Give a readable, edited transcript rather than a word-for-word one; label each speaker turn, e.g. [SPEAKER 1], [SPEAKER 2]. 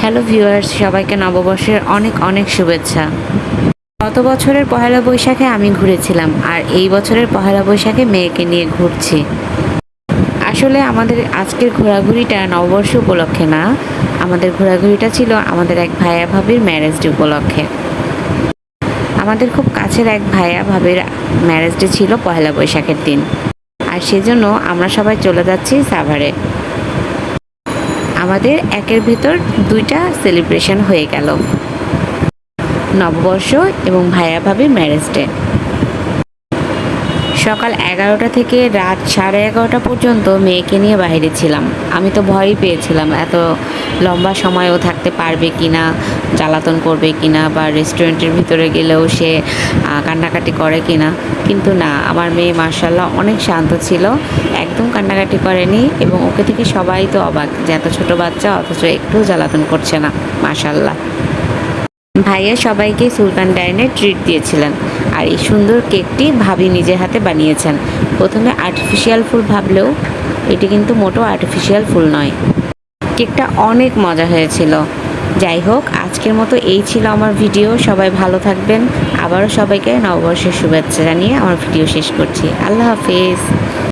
[SPEAKER 1] Hello viewers, সবাইকে নববর্ষের অনেক অনেক শুভেচ্ছা। গত বছরের পহেলা বৈশাখে আমি ঘুরেছিলাম, আর এই বছরের পহেলা বৈশাখে মেয়েকে নিয়ে ঘুরছি। আসলে আমাদের আজকের ঘোরাঘুরিটা নববর্ষ উপলক্ষে না, আমাদের ঘোরাঘুরিটা ছিল আমাদের এক ভাইয়া ভাবির ম্যারেজ ডে উপলক্ষে। আমাদের খুব কাছের এক ভাইয়া ভাবির ম্যারেজ ডে ছিল পহেলা বৈশাখের দিন, আর সেজন্য আমরা সবাই চলে যাচ্ছি সাভারে। আমাদের একের ভিতর দুইটা সেলিব্রেশন হয়ে গেল, নববর্ষ এবং ভাইয়া ভাবির ম্যারেজ ডে। সকাল 11টা থেকে রাত 11:30 পর্যন্ত মেয়েকে নিয়ে বাইরে ছিলাম। আমি তো ভয়ই পেয়েছিলাম, এত লম্বা সময়ও থাকতে পারবে কি না, জ্বালাতন করবে কি না, বা রেস্টুরেন্টের ভিতরে গেলেও সে কান্নাকাটি করে কি না। কিন্তু না, আমার মেয়ে মাশাল্লাহ অনেক শান্ত ছিল, একদম কান্নাকাটি করেনি, এবং ওকে থেকে সবাই তো অবাক যে এত ছোট বাচ্চা অথচ একটুও জ্বালাতন করছে না, মাশাল্লাহ। ভাইয়া সবাইকে সুলতান ডাইনে ট্রিট দিয়েছিলেন, আর এই সুন্দর কেকটি ভাবি নিজের হাতে বানিয়েছেন। প্রথমে আর্টিফিশিয়াল ফুল ভাবলেও এটি কিন্তু মোটো আর্টিফিশিয়াল ফুল নয়। কেকটা অনেক মজা হয়েছিল। যাই হোক, আজকের মতো এই ছিল আমার ভিডিও। সবাই ভালো থাকবেন। আবারও সবাইকে নববর্ষের শুভেচ্ছা জানিয়ে আমার ভিডিও শেষ করছি। আল্লাহ হাফেজ।